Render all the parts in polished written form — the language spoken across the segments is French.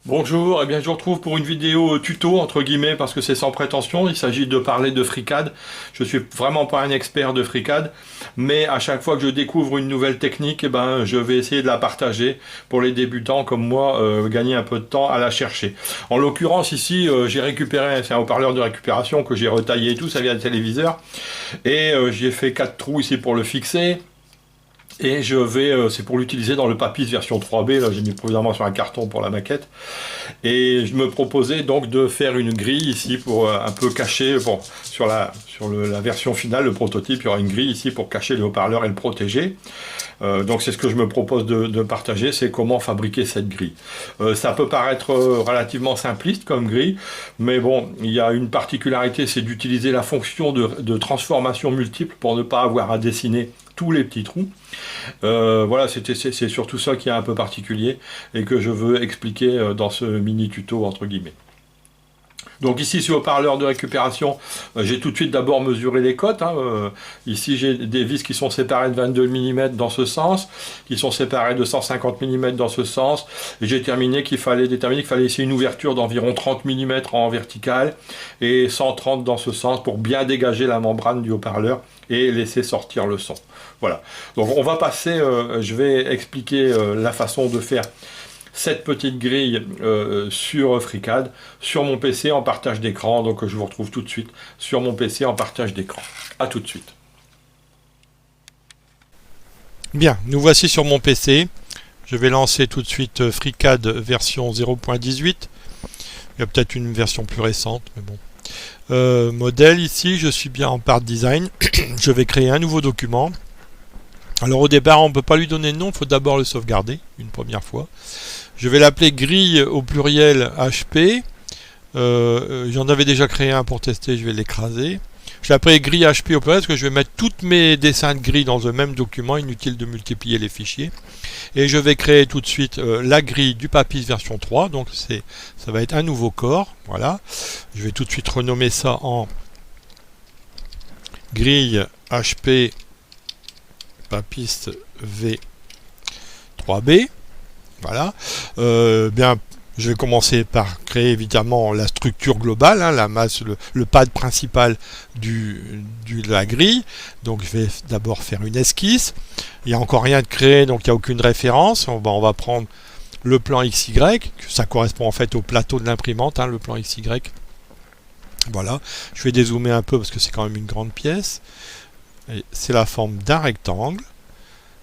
Bonjour, eh bien je vous retrouve pour une vidéo tuto entre guillemets parce que c'est sans prétention, il s'agit de parler de FreeCAD. Je suis vraiment pas un expert de FreeCAD, mais à chaque fois que je découvre une nouvelle technique, eh ben, je vais essayer de la partager pour les débutants comme moi, gagner un peu de temps à la chercher. En l'occurrence ici, j'ai récupéré, c'est un haut-parleur de récupération que j'ai retaillé et tout, ça vient du téléviseur, et j'ai fait 4 trous ici pour le fixer. Et je vais, c'est pour l'utiliser dans le Papis version 3B, là j'ai mis provisoirement sur un carton pour la maquette. Et je me proposais donc de faire une grille ici pour un peu cacher, bon, la version finale, le prototype, il y aura une grille ici pour cacher le haut-parleur et le protéger. Donc c'est ce que je me propose de partager, c'est comment fabriquer cette grille. Ça peut paraître relativement simpliste comme grille, mais bon, il y a une particularité, c'est d'utiliser la fonction de transformation multiple pour ne pas avoir à dessiner tous les petits trous. Voilà, c'est surtout ça qui est un peu particulier et que je veux expliquer dans ce mini tuto entre guillemets. Donc ici sur haut-parleur de récupération, j'ai tout de suite d'abord mesuré les cotes. Ici j'ai des vis qui sont séparées de 22 mm dans ce sens, qui sont séparées de 150 mm dans ce sens. Et j'ai déterminé qu'il fallait ici une ouverture d'environ 30 mm en vertical et 130 dans ce sens pour bien dégager la membrane du haut-parleur et laisser sortir le son. Voilà. Donc on va passer, je vais expliquer la façon de faire cette petite grille sur FreeCAD, sur mon PC en partage d'écran. Donc je vous retrouve tout de suite sur mon PC en partage d'écran. A tout de suite. Bien, nous voici sur mon PC. Je vais lancer tout de suite FreeCAD version 0.18. Il y a peut-être une version plus récente, mais bon. Modèle ici, je suis bien en part design. Je vais créer un nouveau document. Alors au départ, on ne peut pas lui donner de nom, il faut d'abord le sauvegarder une première fois. Je vais l'appeler grille au pluriel HP. J'en avais déjà créé un pour tester, je vais l'écraser. Je l'appelle grille HP au pluriel parce que je vais mettre tous mes dessins de grille dans le même document, inutile de multiplier les fichiers. Et je vais créer tout de suite la grille du Papis version 3, donc ça va être un nouveau corps. Voilà. Je vais tout de suite renommer ça en grille HP Papis V3B. Voilà. Bien, je vais commencer par créer évidemment la structure globale, la masse, le pad principal de la grille. Donc je vais d'abord faire une esquisse. Il n'y a encore rien de créé, donc il n'y a aucune référence. On va prendre le plan XY, ça correspond en fait au plateau de l'imprimante, le plan XY. Voilà. Je vais dézoomer un peu parce que c'est quand même une grande pièce. C'est la forme d'un rectangle.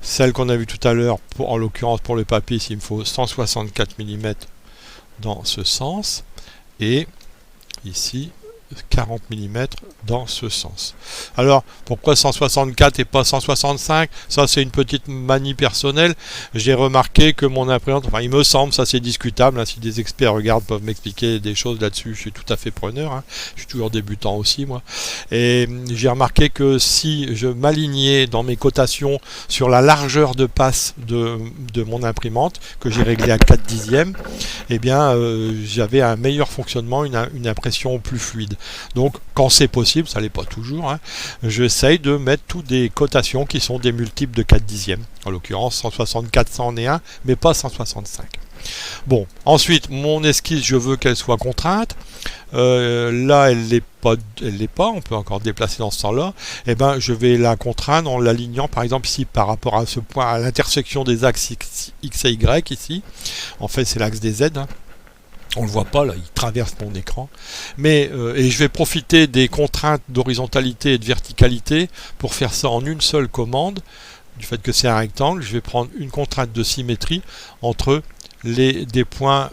Celle qu'on a vue tout à l'heure, en l'occurrence pour le papier, il me faut 164 mm dans ce sens. Et ici, 40 mm dans ce sens. Alors, pourquoi 164 et pas 165? Ça, c'est une petite manie personnelle. J'ai remarqué que mon imprimante, enfin, il me semble, ça c'est discutable, si des experts regardent, peuvent m'expliquer des choses là-dessus, je suis tout à fait preneur, je suis toujours débutant aussi, moi. Et j'ai remarqué que si je m'alignais dans mes cotations sur la largeur de passe de mon imprimante, que j'ai réglé à 4 dixièmes, eh bien, j'avais un meilleur fonctionnement, une impression plus fluide. Donc quand c'est possible, ça l'est pas toujours, j'essaye de mettre toutes des cotations qui sont des multiples de 4 dixièmes. En l'occurrence 164, ça en est un, mais pas 165. Bon, ensuite mon esquisse, je veux qu'elle soit contrainte. Là elle l'est pas, on peut encore déplacer dans ce sens-là. Et ben je vais la contraindre en l'alignant par exemple ici par rapport à ce point, à l'intersection des axes X et Y ici. En fait c'est l'axe des Z. On le voit pas là, il traverse mon écran. Mais et je vais profiter des contraintes d'horizontalité et de verticalité pour faire ça en une seule commande. Du fait que c'est un rectangle, je vais prendre une contrainte de symétrie entre des points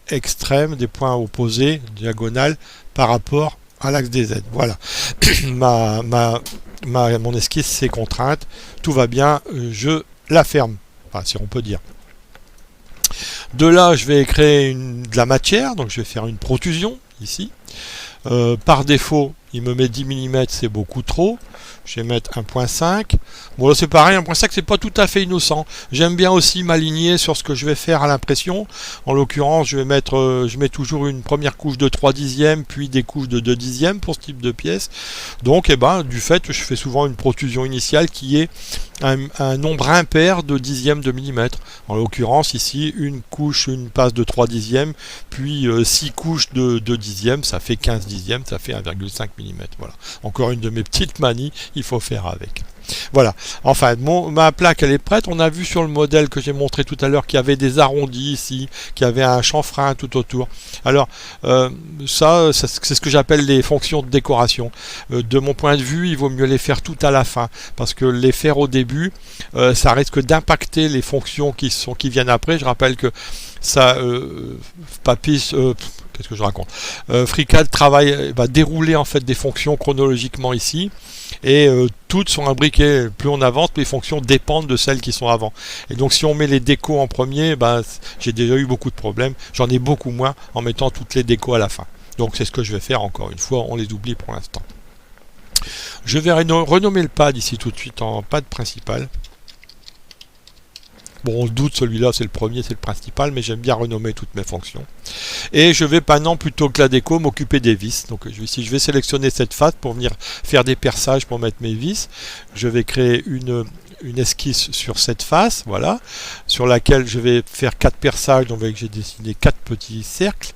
extrêmes, des points opposés, diagonales, par rapport à l'axe des Z. Voilà. Mon esquisse, c'est contrainte. Tout va bien, je la ferme. Enfin, si on peut dire. De là, je vais créer de la matière, donc je vais faire une protrusion ici. Par défaut, il me met 10 mm, c'est beaucoup trop. Je vais mettre 1.5. Bon là c'est pareil, 1.5 c'est pas tout à fait innocent. J'aime bien aussi m'aligner sur ce que je vais faire à l'impression. En l'occurrence, je mets toujours une première couche de 3 dixièmes, puis des couches de 2 dixièmes pour ce type de pièce. Donc du fait, je fais souvent une protrusion initiale qui est un nombre impair de dixièmes de millimètre. En l'occurrence ici, une passe de 3 dixièmes, puis 6 couches de 2 dixièmes, ça fait 15 dixièmes, ça fait 1,5 mm. Voilà. Encore une de mes petites manies, il faut faire avec. Voilà, enfin ma plaque elle est prête. On a vu sur le modèle que j'ai montré tout à l'heure qu'il y avait des arrondis ici, qu'il y avait un chanfrein tout autour. Alors ça c'est ce que j'appelle les fonctions de décoration. De mon point de vue, il vaut mieux les faire tout à la fin, parce que les faire au début, ça risque d'impacter les fonctions qui viennent après. Je rappelle que ça qu'est-ce que je raconte, FreeCAD va dérouler en fait des fonctions chronologiquement ici, et toutes sont imbriquées. Plus on avance, plus les fonctions dépendent de celles qui sont avant. Et donc si on met les décos en premier, j'ai déjà eu beaucoup de problèmes. J'en ai beaucoup moins en mettant toutes les décos à la fin. Donc c'est ce que je vais faire encore une fois, on les oublie pour l'instant. Je vais renommer le pad ici tout de suite en pad principal. Bon, on se doute, celui-là c'est le premier, c'est le principal, mais j'aime bien renommer toutes mes fonctions. Et je vais maintenant, plutôt que la déco, m'occuper des vis. Donc ici je vais sélectionner cette face pour venir faire des perçages pour mettre mes vis. Je vais créer une esquisse sur cette face, voilà, sur laquelle je vais faire 4 perçages, donc j'ai dessiné 4 petits cercles.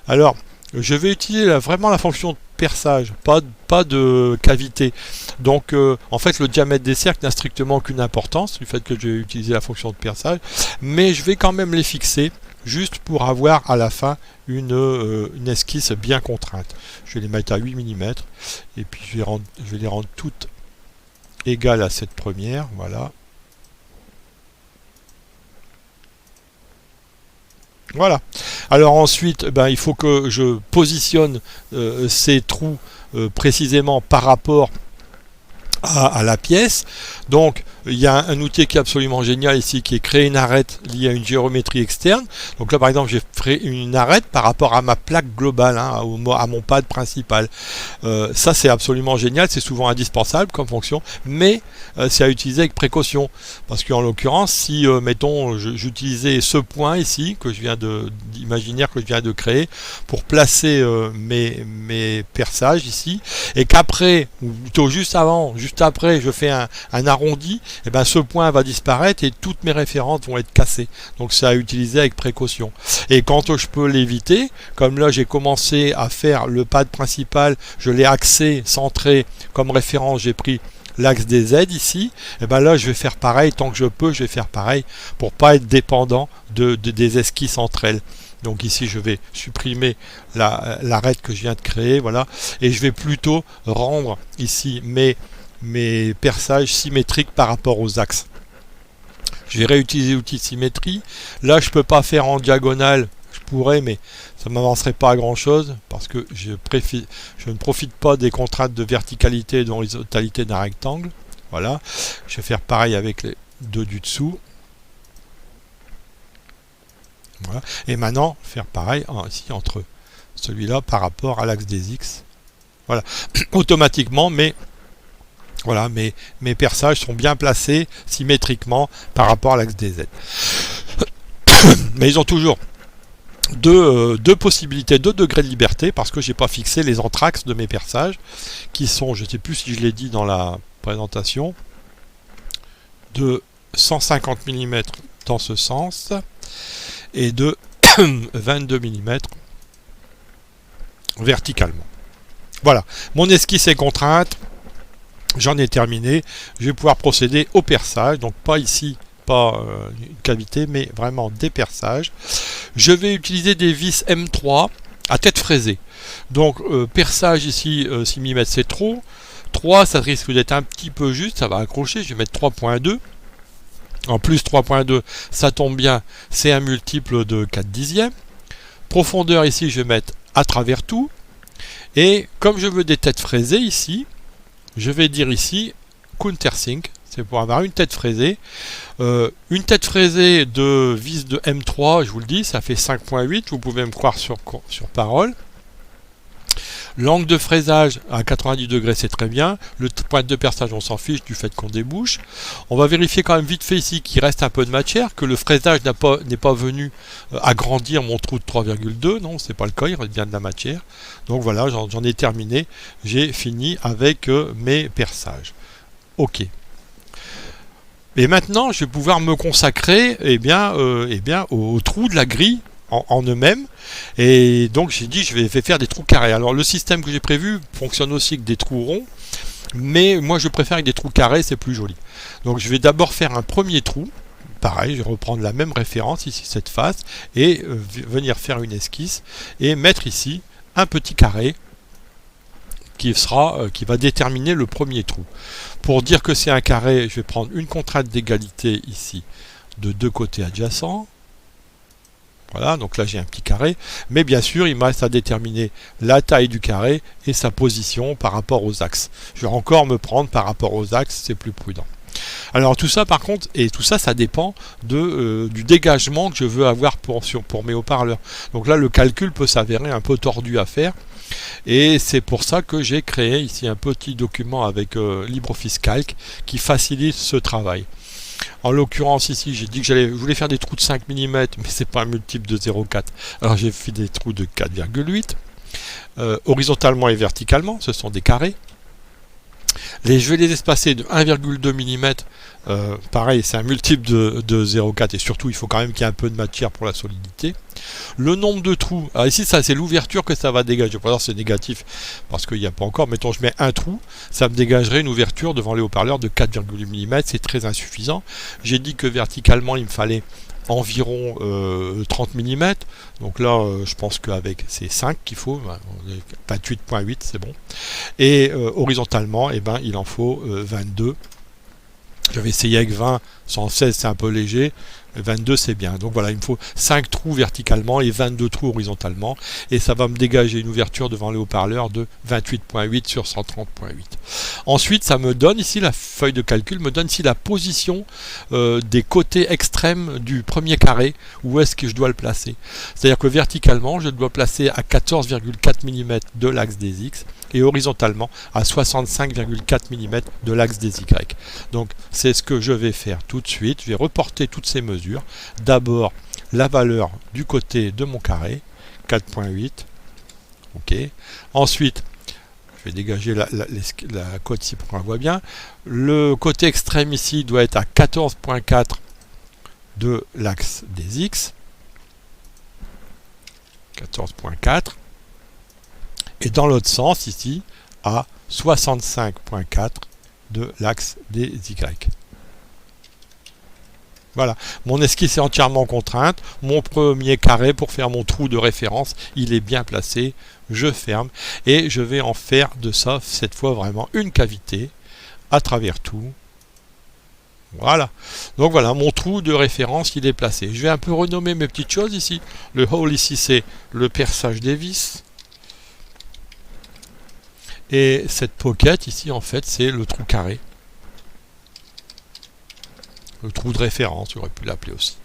Alors, je vais utiliser vraiment la fonction de perçage, pas de cavité. Donc en fait le diamètre des cercles n'a strictement aucune importance du fait que j'ai utilisé la fonction de perçage, mais je vais quand même les fixer juste pour avoir à la fin une esquisse bien contrainte. Je vais les mettre à 8 mm et puis je vais les rendre toutes égales à cette première, voilà. Voilà. Alors ensuite, il faut que je positionne ces trous précisément par rapport à la pièce. Donc il y a un outil qui est absolument génial ici, qui est créer une arête liée à une géométrie externe. Donc là par exemple j'ai fait une arête par rapport à ma plaque globale, à mon pad principal. Ça c'est absolument génial, c'est souvent indispensable comme fonction, mais c'est à utiliser avec précaution, parce qu'en l'occurrence si mettons j'utilisais ce point ici que je viens d'imaginaire que je viens de créer pour placer mes perçages ici, et qu'après, ou plutôt juste après je fais un arrondi, et ce point va disparaître et toutes mes références vont être cassées. Donc c'est à utiliser avec précaution. Et quand je peux l'éviter, comme là j'ai commencé à faire le pad principal, je l'ai axé, centré, comme référence j'ai pris l'axe des Z ici, et là je vais faire pareil, tant que je peux, je vais faire pareil pour pas être dépendant des esquisses entre elles. Donc ici je vais supprimer l'arête que je viens de créer, voilà, et je vais plutôt rendre ici mes perçages symétriques par rapport aux axes. Je vais réutiliser l'outil de symétrie. Là je peux pas faire en diagonale, je pourrais, mais ça ne m'avancerait pas à grand chose, parce que je ne profite pas des contraintes de verticalité et d'horizontalité d'un rectangle. Voilà, je vais faire pareil avec les deux du dessous. Voilà. Et maintenant faire pareil ici entre celui-là par rapport à l'axe des X. Voilà, automatiquement, mais voilà, mes perçages sont bien placés symétriquement par rapport à l'axe des Z. Mais ils ont toujours deux possibilités, 2 degrés de liberté, parce que j'ai pas fixé les entr'axes de mes perçages, qui sont, je ne sais plus si je l'ai dit dans la présentation, de 150 mm dans ce sens et de 22 mm verticalement. Voilà, mon esquisse est contrainte, j'en ai terminé, je vais pouvoir procéder au perçage, donc pas ici, pas une cavité, mais vraiment des perçages. Je vais utiliser des vis M3 à tête fraisée. Donc perçage ici, 6 mm c'est trop, 3 ça risque d'être un petit peu juste, ça va accrocher, je vais mettre 3.2. En plus 3.2, ça tombe bien, c'est un multiple de 4 dixièmes. Profondeur ici, je vais mettre à travers tout. Et comme je veux des têtes fraisées ici, je vais dire ici countersink, c'est pour avoir une tête fraisée. Une tête fraisée de vis de M3, je vous le dis, ça fait 5.8, vous pouvez me croire sur parole. L'angle de fraisage à 90 degrés, c'est très bien. Le point de perçage, on s'en fiche du fait qu'on débouche. On va vérifier quand même vite fait ici qu'il reste un peu de matière, que le fraisage n'est pas venu agrandir mon trou de 3,2. Non, c'est pas le cas, il reste bien de la matière. Donc voilà, j'en ai terminé. J'ai fini avec mes perçages. Ok. Et maintenant, je vais pouvoir me consacrer au trou de la grille en eux-mêmes. Et donc j'ai dit je vais faire des trous carrés. Alors le système que j'ai prévu fonctionne aussi avec des trous ronds, mais moi je préfère avec des trous carrés, c'est plus joli. Donc je vais d'abord faire un premier trou. Pareil, je vais reprendre la même référence ici, cette face, et venir faire une esquisse et mettre ici un petit carré qui va déterminer le premier trou. Pour dire que c'est un carré, je vais prendre une contrainte d'égalité ici de deux côtés adjacents. Voilà, donc là j'ai un petit carré, mais bien sûr il me reste à déterminer la taille du carré et sa position par rapport aux axes. Je vais encore me prendre par rapport aux axes, c'est plus prudent. Alors tout ça par contre, et tout ça ça dépend du dégagement que je veux avoir pour mes haut-parleurs. Donc là le calcul peut s'avérer un peu tordu à faire, et c'est pour ça que j'ai créé ici un petit document avec LibreOffice Calc qui facilite ce travail. En l'occurrence ici j'ai dit que je voulais faire des trous de 5 mm, mais c'est pas un multiple de 0,4, alors j'ai fait des trous de 4,8 horizontalement et verticalement, ce sont des carrés. Je vais les espacer de 1,2 mm, pareil c'est un multiple de 0,4, et surtout il faut quand même qu'il y ait un peu de matière pour la solidité. Le nombre de trous, alors ici ça c'est l'ouverture que ça va dégager, pour c'est négatif parce qu'il n'y a pas encore, mettons je mets un trou, ça me dégagerait une ouverture devant les haut-parleurs de 4,8 mm, c'est très insuffisant. J'ai dit que verticalement il me fallait environ 30 mm, donc là je pense qu'avec ces 5 qu'il faut, 28,8 c'est bon, et horizontalement il en faut 22. Je vais essayer avec 20, 116 c'est un peu léger, 22 c'est bien. Donc voilà, il me faut 5 trous verticalement et 22 trous horizontalement, et ça va me dégager une ouverture devant les haut-parleurs de 28,8 sur 130,8. Ensuite ça me donne ici, la feuille de calcul me donne ici la position des côtés extrêmes du premier carré, où est-ce que je dois le placer. C'est-à-dire que verticalement je dois placer à 14,4 mm de l'axe des X, et horizontalement à 65,4 mm de l'axe des Y. Donc c'est ce que je vais faire tout de suite. Je vais reporter toutes ces mesures. D'abord la valeur du côté de mon carré, 4,8. Ok. Ensuite, je vais dégager la cote ici pour qu'on la voit bien. Le côté extrême ici doit être à 14,4 de l'axe des X. 14,4. Et dans l'autre sens, ici, à 65,4 de l'axe des Y. Voilà, mon esquisse est entièrement contrainte. Mon premier carré pour faire mon trou de référence, il est bien placé. Je ferme et je vais en faire de ça, cette fois vraiment une cavité à travers tout. Voilà, donc voilà, mon trou de référence, il est placé. Je vais un peu renommer mes petites choses ici. Le hole ici, c'est le perçage des vis. Et cette pocket ici, en fait, c'est le trou carré. Le trou de référence, j'aurais pu l'appeler aussi.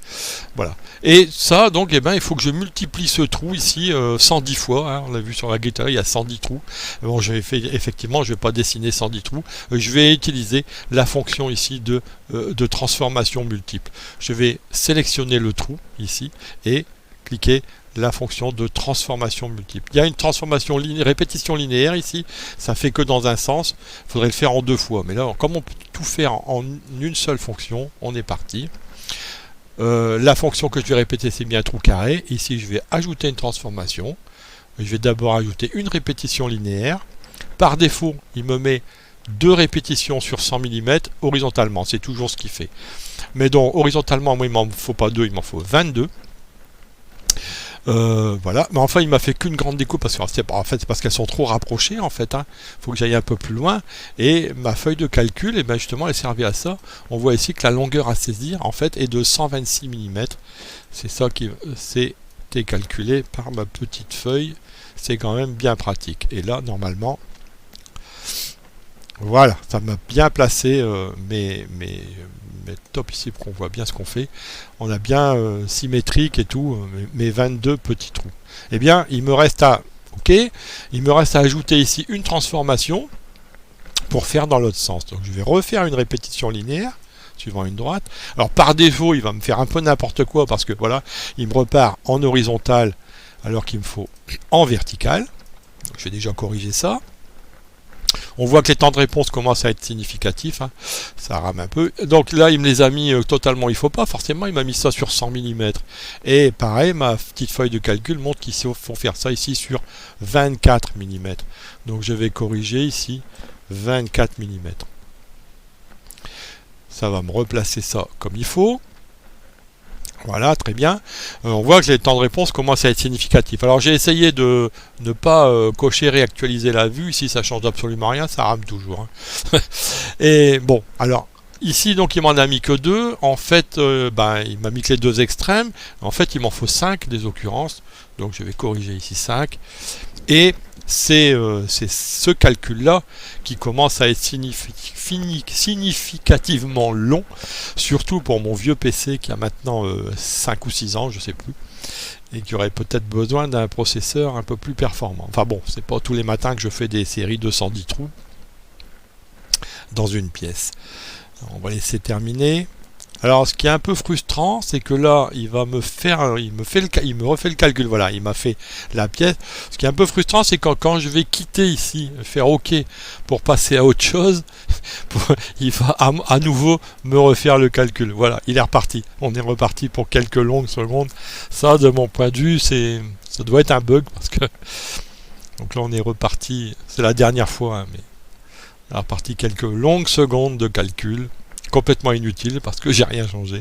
Voilà. Et ça, donc, eh ben, il faut que je multiplie ce trou ici 110 fois. Hein. On l'a vu sur la grille, il y a 110 trous. Bon, effectivement, je ne vais pas dessiner 110 trous. Je vais utiliser la fonction ici de transformation multiple. Je vais sélectionner le trou ici et cliquer la fonction de transformation multiple. Il y a une transformation répétition linéaire ici, ça fait que dans un sens, il faudrait le faire en 2 fois. Mais là, comme on peut tout faire en une seule fonction, on est parti. La fonction que je vais répéter, c'est bien trou carré. Ici, je vais ajouter une transformation. Je vais d'abord ajouter une répétition linéaire. Par défaut, il me met 2 répétitions sur 100 mm horizontalement. C'est toujours ce qu'il fait. Mais donc, horizontalement, moi, il ne m'en faut pas 2, il m'en faut 22. Voilà, mais enfin il m'a fait qu'une grande découpe parce que c'est parce qu'elles sont trop rapprochées en fait. Faut que j'aille un peu plus loin, et ma feuille de calcul, et ben justement elle servait à ça. On voit ici que la longueur à saisir en fait est de 126 mm. C'est ça qui c'était calculé par ma petite feuille. C'est quand même bien pratique. Et là normalement, voilà, ça m'a bien placé mes top ici pour qu'on voit bien ce qu'on fait. On a bien symétrique et tout, mes 22 petits trous. Eh bien, il me reste à Ok, il me reste à ajouter ici une transformation pour faire dans l'autre sens. Donc je vais refaire une répétition linéaire suivant une droite. Alors par défaut, il va me faire un peu n'importe quoi parce que voilà, il me repart en horizontal alors qu'il me faut en vertical. Donc, je vais déjà corriger ça. On voit que les temps de réponse commencent à être significatifs, hein. Ça rame un peu. Donc là, il me les a mis totalement, il ne faut pas, forcément, il m'a mis ça sur 100 mm. Et pareil, ma petite feuille de calcul montre qu'il faut faire ça ici sur 24 mm. Donc je vais corriger ici 24 mm. Ça va me replacer ça comme il faut. Voilà, très bien. On voit que les temps de réponse commencent à être significatifs. Alors j'ai essayé de ne pas cocher réactualiser la vue. Ici, ça change absolument rien, ça rame toujours, hein. Et bon, alors ici, donc il m'en a mis que 2. En fait, il m'a mis que les 2 extrêmes. En fait, il m'en faut 5 des occurrences. Donc je vais corriger ici 5. Et c'est ce calcul-là qui commence à être significativement long, surtout pour mon vieux PC qui a maintenant 5 ou 6 ans, je sais plus, et qui aurait peut-être besoin d'un processeur un peu plus performant. Enfin bon, c'est pas tous les matins que je fais des séries 210 trous dans une pièce. Alors, on va laisser terminer. Alors, ce qui est un peu frustrant, c'est que là, il me refait le calcul. Voilà, il m'a fait la pièce. Ce qui est un peu frustrant, c'est quand je vais quitter ici, faire OK pour passer à autre chose, il va à nouveau me refaire le calcul. Voilà, il est reparti. On est reparti pour quelques longues secondes. Ça, de mon point de vue, ça doit être un bug parce que donc là, on est reparti. C'est la dernière fois, hein, mais on est reparti quelques longues secondes de calcul. Complètement inutile parce que j'ai rien changé.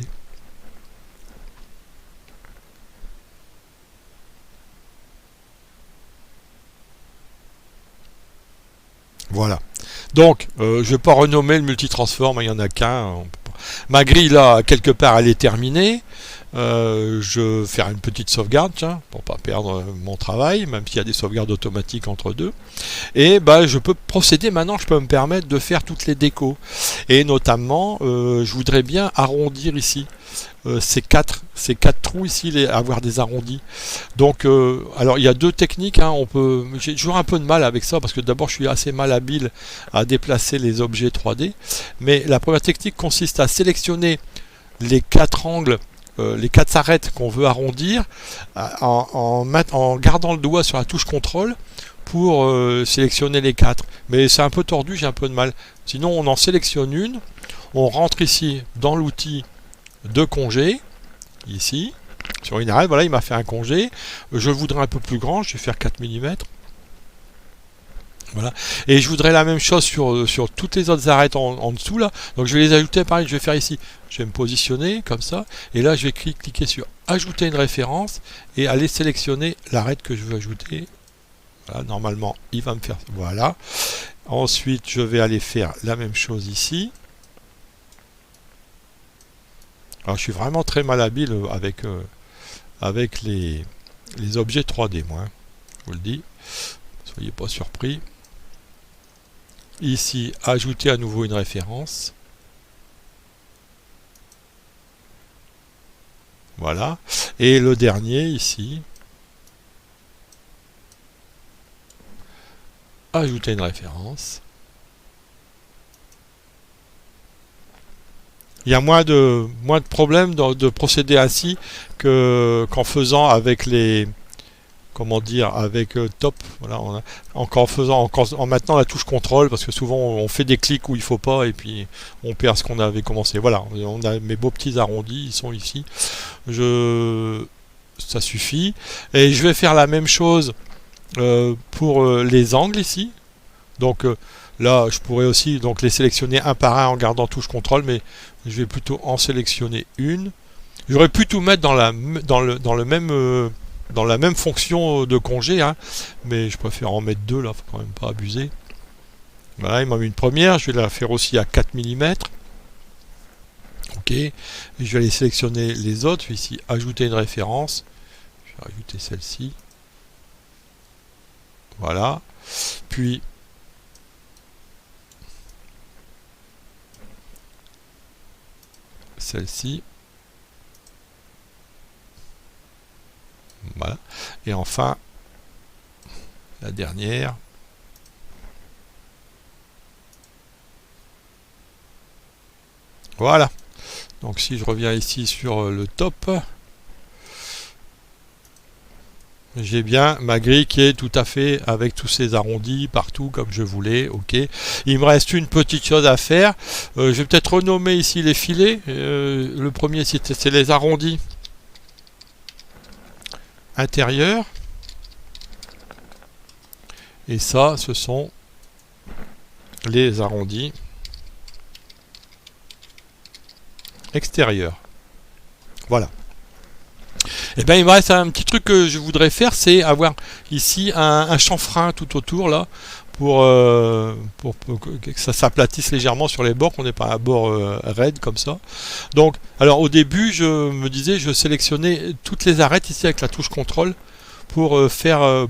Voilà. Donc, je ne vais pas renommer le multitransform, il n'y en a qu'un. Ma grille, là, quelque part, elle est terminée. Je vais faire une petite sauvegarde, tiens, pour pas perdre mon travail, même s'il y a des sauvegardes automatiques entre deux. Et je peux procéder maintenant, je peux me permettre de faire toutes les décos. Et notamment, je voudrais bien arrondir ici. Ces quatre trous ici, avoir des arrondis. Donc, alors il y a 2 techniques, hein, j'ai toujours un peu de mal avec ça, parce que d'abord je suis assez malhabile à déplacer les objets 3D. Mais la première technique consiste à sélectionner les 4 angles, les 4 arêtes qu'on veut arrondir, en gardant le doigt sur la touche contrôle pour sélectionner les 4. Mais c'est un peu tordu, j'ai un peu de mal. Sinon on en sélectionne une, on rentre ici dans l'outil de congé, ici, sur une arête. Voilà, il m'a fait un congé. Je le voudrais un peu plus grand, je vais faire 4 mm. Voilà. Et je voudrais la même chose sur toutes les autres arêtes en dessous là. Donc je vais les ajouter, pareil, je vais faire ici. Je vais me positionner comme ça. Et là, je vais cliquer sur ajouter une référence et aller sélectionner l'arête que je veux ajouter. Voilà, normalement, il va me faire. Voilà. Ensuite, je vais aller faire la même chose ici. Alors, je suis vraiment très malhabile avec les objets 3D, moi. Je vous le dis. Soyez pas surpris. Ici, ajouter à nouveau une référence. Voilà. Et le dernier, ici. Ajouter une référence. Il y a moins de problèmes de procéder ainsi qu'en faisant avec les... Comment dire, avec top, voilà, en maintenant la touche contrôle, parce que souvent on fait des clics où il faut pas et puis on perd ce qu'on avait commencé. Voilà, on a mes beaux petits arrondis, ils sont ici. Ça suffit. Et je vais faire la même chose pour les angles ici. Donc là, je pourrais aussi donc les sélectionner un par un en gardant touche contrôle, mais je vais plutôt en sélectionner une. J'aurais pu tout mettre dans la même fonction de congé, hein, mais je préfère en mettre 2 là, faut quand même pas abuser. Voilà, il m'a mis une première, je vais la faire aussi à 4 mm. Ok, et je vais aller sélectionner les autres, ici, ajouter une référence. Je vais ajouter celle-ci. Voilà, puis celle-ci. Voilà. Et enfin, la dernière. Voilà. Donc si je reviens ici sur le top, j'ai bien ma grille qui est tout à fait avec tous ces arrondis partout comme je voulais. Ok. Il me reste une petite chose à faire. Je vais peut-être renommer ici les filets. Le premier c'est les arrondis intérieurs. Et ça, ce sont les arrondis extérieurs. Voilà. Et bien il me reste un petit truc que je voudrais faire, c'est avoir ici un chanfrein tout autour là pour que ça s'aplatisse légèrement sur les bords, qu'on n'ait pas un bord raide comme ça. Donc, alors au début je me disais, je sélectionnais toutes les arêtes ici avec la touche contrôle pour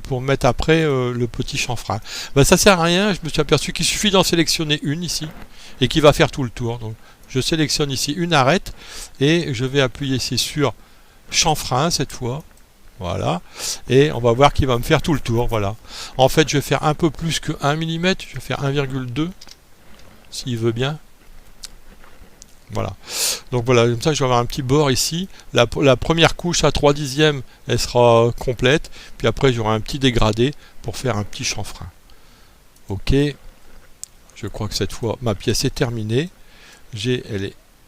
pour mettre après le petit chanfrein. Ben, ça sert à rien, je me suis aperçu qu'il suffit d'en sélectionner une ici et qui va faire tout le tour. Donc je sélectionne ici une arête et je vais appuyer ici sur chanfrein cette fois. Voilà. Et on va voir qu'il va me faire tout le tour. Voilà. En fait, je vais faire un peu plus que 1 mm. Je vais faire 1,2 s'il veut bien. Voilà. Donc voilà, comme ça je vais avoir un petit bord ici. La première couche à 3/10, elle sera complète. Puis après j'aurai un petit dégradé pour faire un petit chanfrein. Ok. Je crois que cette fois ma pièce est terminée.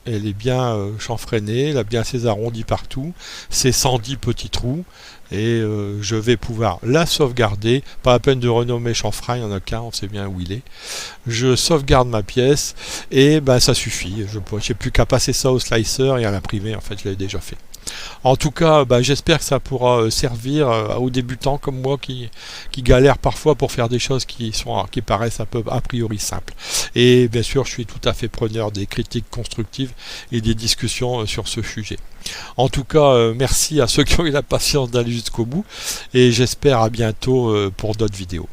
Elle est bien chanfreinée, elle a bien ses arrondis partout, ses 110 petits trous, et je vais pouvoir la sauvegarder. Pas la peine de renommer chanfrein, il n'y en a qu'un, on sait bien où il est. Je sauvegarde ma pièce, et ben ça suffit. Je n'ai plus qu'à passer ça au slicer et à l'imprimer, en fait je l'avais déjà fait. En tout cas, j'espère que ça pourra servir aux débutants comme moi qui galèrent parfois pour faire des choses qui paraissent un peu a priori simples. Et bien sûr, je suis tout à fait preneur des critiques constructives et des discussions sur ce sujet. En tout cas, merci à ceux qui ont eu la patience d'aller jusqu'au bout et j'espère à bientôt pour d'autres vidéos.